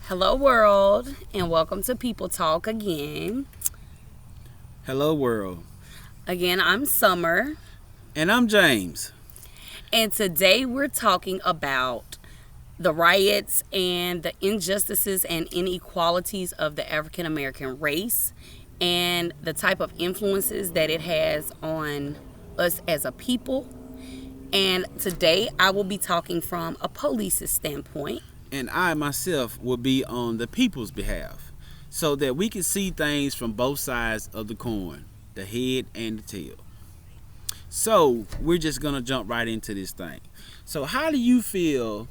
Hello, world, and welcome to People Talk again. Hello, world. Again, I'm Summer, And I'm James. and today we're talking about the riots and the injustices and inequalities of the African American race and the type of influences that it has on us as a people. And today I will be talking from a police's standpoint. And I myself will be on the people's behalf so that we can see things from both sides of the coin, the head and the tail. So we're just going to jump right into this thing. So how do you feel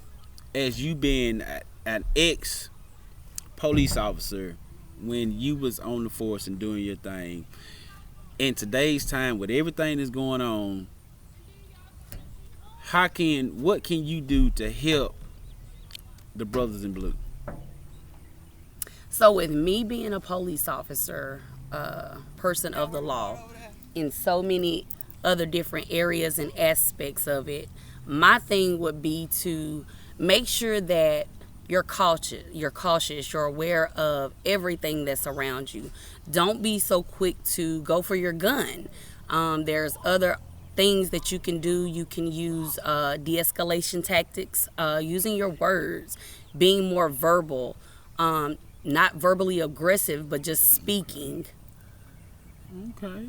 as you being an ex police officer when you was on the force and doing your thing in today's time with everything that's going on? What can you do to help the brothers in blue? So, with me being a police officer, person of the law, in so many other different areas and aspects of it, my thing would be to make sure that you're cautious, you're aware of everything that's around you. Don't be so quick to go for your gun. There's other things that you can do. You can use de-escalation tactics, using your words, being more verbal, not verbally aggressive, but just speaking. Okay.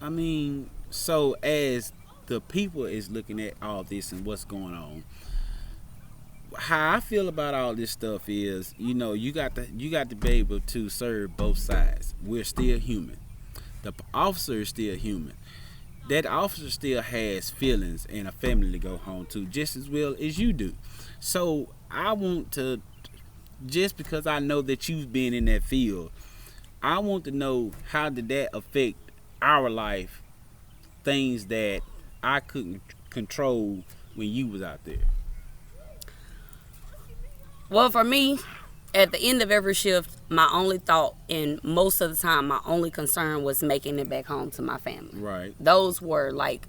I mean, so as the people is looking at all this and what's going on, how I feel about all this stuff is, you got to be able to serve both sides. We're still human. The officer is still human. That officer still has feelings and a family to go home to just as well as you do. So I want to, just because I know that you've been in that field, I want to know, how did that affect our life, things that I couldn't control when you was out there? Well, for me, at the end of every shift, my only thought, and most of the time, my only concern was making it back home to my family. Right. Those were like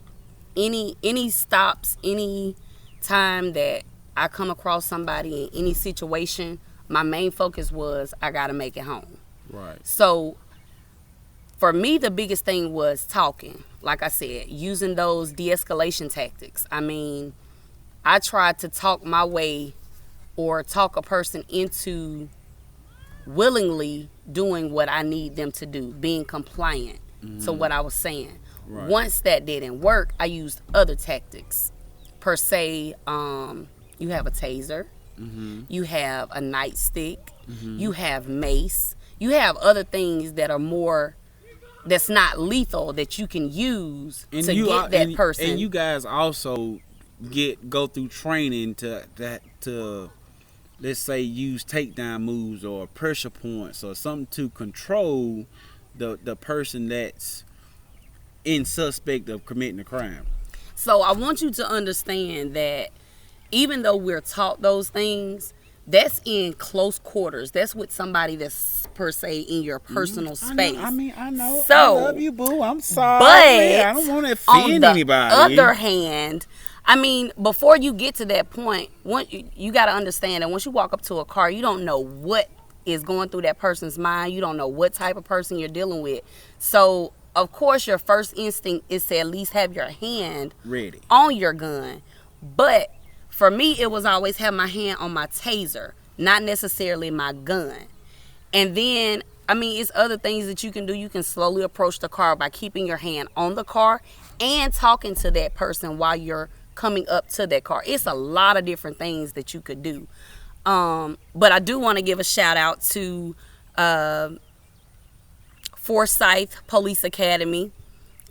any stops, any time that I come across somebody in any situation, my main focus was I gotta make it home. Right. So for me, the biggest thing was talking. Like I said, using those de-escalation tactics. I mean, I tried to talk my way or talk a person into willingly doing what I need them to do, being compliant to what I was saying. Right. Once that didn't work, I used other tactics. Per se, you have a taser, you have a nightstick, you have mace, you have other things that are more, that's not lethal, that you can use to get that person. And you guys also go through training to let's say use takedown moves or pressure points or something to control the person that's in suspect of committing a crime. So I want you to understand that even though we're taught those things, that's in close quarters. That's with somebody that's per se in your personal space. I know. So, I love you, boo. I'm sorry. But I don't want to on offend the anybody. other hand, I mean, before you get to that point, you got to understand that once you walk up to a car, you don't know what is going through that person's mind. You don't know what type of person you're dealing with. So, of course, your first instinct is to at least have your hand ready on your gun. But for me, it was always have my hand on my taser, not necessarily my gun. And then, I mean, it's other things that you can do. You can slowly approach the car by keeping your hand on the car and talking to that person while you're coming up to that car. It's a lot of different things that you could do. But I do want to give a shout out to Forsyth Police Academy,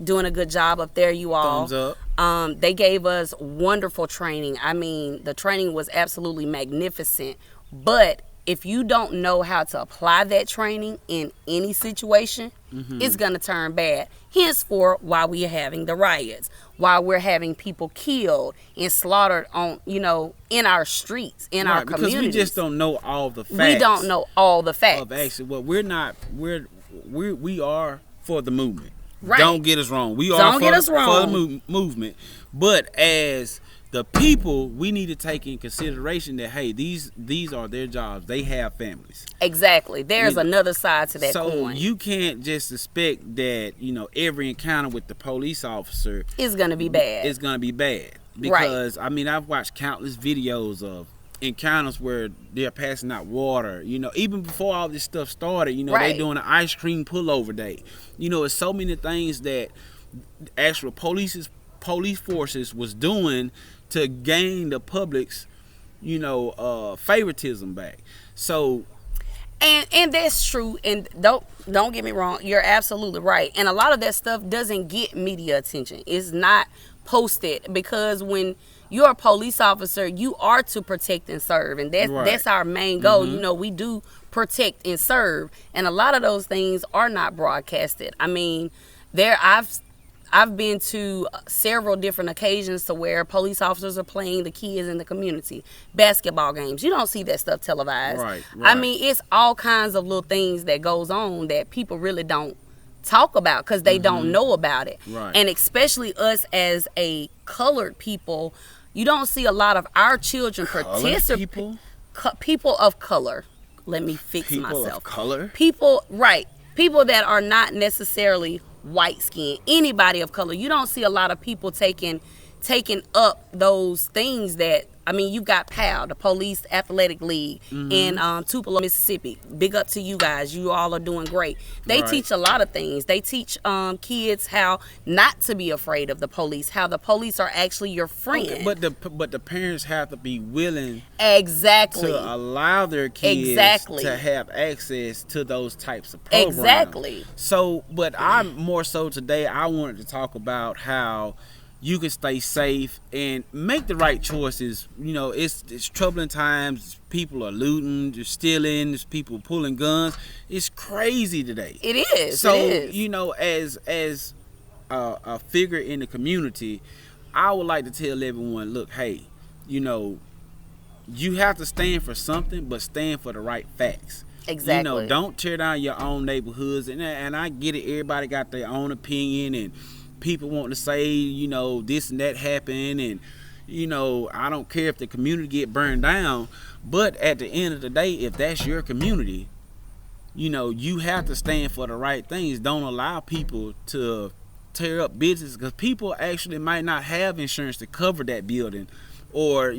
doing a good job up there, you all. Thumbs up. They gave us wonderful training. I mean, the training was absolutely magnificent. But if you don't know how to apply that training in any situation, it's going to turn bad. Henceforth, why we are having the riots, why we're having people killed and slaughtered on, in our streets, in our communities. Because we just don't know all the facts. We don't know all the facts. Of actually, well, we are for the movement. Right. Don't get us wrong. We are for the movement. But as the people, we need to take in consideration that, hey, these are their jobs. They have families. Exactly. There's another side to that so coin. You can't just expect that, every encounter with the police officer is going to be bad. It's going to be bad. Because, I mean, I've watched countless videos of encounters where they're passing out water. Even before all this stuff started, they doing an ice cream pullover day. It's so many things that actual police forces was doing to gain the public's, favoritism back. So, and that's true. And don't get me wrong, you're absolutely right. And a lot of that stuff doesn't get media attention. It's not posted because when you're a police officer, you are to protect and serve, and that's our main goal. We do protect and serve, and a lot of those things are not broadcasted. I mean, I've been to several different occasions to where police officers are playing the kids in the community, basketball games. You don't see that stuff televised. Right. I mean, it's all kinds of little things that goes on that people really don't talk about because they don't know about it. Right. And especially us as a colored people, you don't see a lot of our children participate. People of color. Let me fix myself. People of color? People that are not necessarily white skin, anybody of color. You don't see a lot of people taking up those things that, I mean, you got PAL, the Police Athletic League, in Tupelo, Mississippi. Big up to you guys. You all are doing great. They teach a lot of things. They teach kids how not to be afraid of the police, how the police are actually your friend. Okay, but the parents have to be willing exactly to allow their kids to have access to those types of programs. Exactly. So, but I'm more so today, I wanted to talk about how you can stay safe and make the right choices. It's troubling times. People are looting, they're stealing, there's people pulling guns. It's crazy today. It is. So, it is. As a figure in the community, I would like to tell everyone, look, hey, you have to stand for something, but stand for the right facts. Exactly. Don't tear down your own neighborhoods. And I get it. Everybody got their own opinion, and people want to say, this and that happened, and I don't care if the community get burned down, but at the end of the day, if that's your community, you have to stand for the right things. Don't allow people to tear up business, because people actually might not have insurance to cover that building, or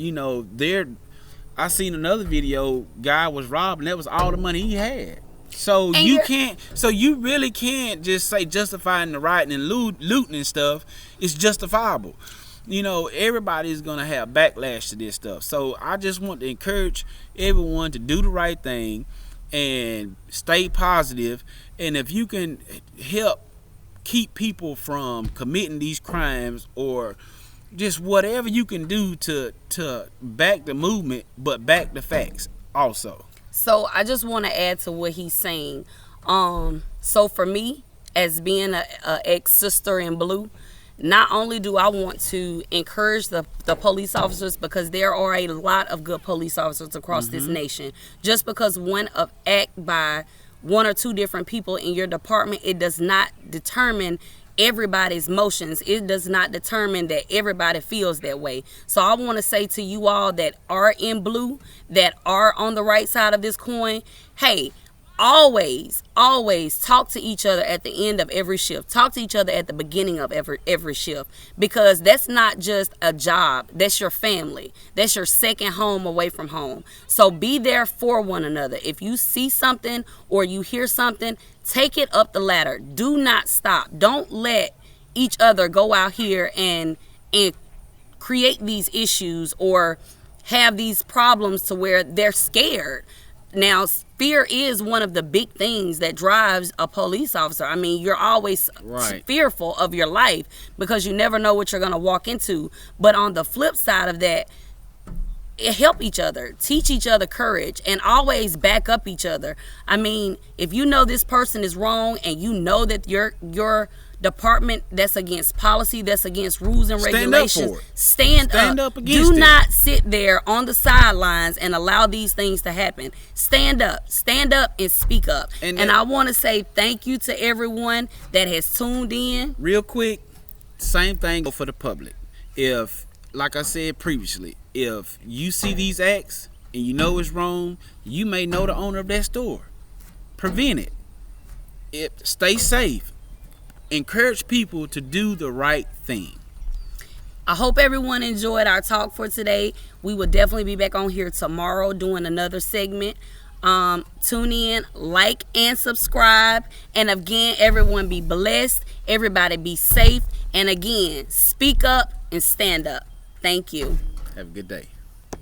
I seen another video, guy was robbed and that was all the money he had. So you really can't just say justifying the rioting and looting and stuff. It's justifiable. Everybody's gonna have backlash to this stuff. So I just want to encourage everyone to do the right thing and stay positive. And if you can help keep people from committing these crimes, or just whatever you can do to back the movement, but back the facts also. So I just want to add to what he's saying. So for me, as being a ex-sister in blue, not only do I want to encourage the police officers, because there are a lot of good police officers across this nation. Just because one act by one or two different people in your department, it does not determine everybody's motions. It does not determine that everybody feels that way. So I want to say to you all that are in blue, that are on the right side of this coin, hey, always talk to each other at the end of every shift. Talk to each other at the beginning of every shift, because that's not just a job. That's your family. That's your second home away from home. So be there for one another. If you see something or you hear something, take it up the ladder. Do not stop. Don't let each other go out here and create these issues or have these problems to where they're scared. Now, fear is one of the big things that drives a police officer. I mean, you're always fearful of your life because you never know what you're going to walk into. But on the flip side of that, help each other, teach each other courage, and always back up each other. I mean, if you know this person is wrong and you know that your department that's against policy, that's against rules and regulations, stand up against it. Do not sit there on the sidelines and allow these things to happen. Stand up and speak up. And I want to say thank you to everyone that has tuned in. Real quick, same thing for the public. If like I said previously, if you see these acts and you know it's wrong, you may know the owner of that store. Prevent it. Stay safe. Encourage people to do the right thing. I hope everyone enjoyed our talk for today. We will definitely be back on here tomorrow doing another segment. Tune in, like, and subscribe. And again, everyone be blessed. Everybody be safe. And again, speak up and stand up. Thank you. Have a good day.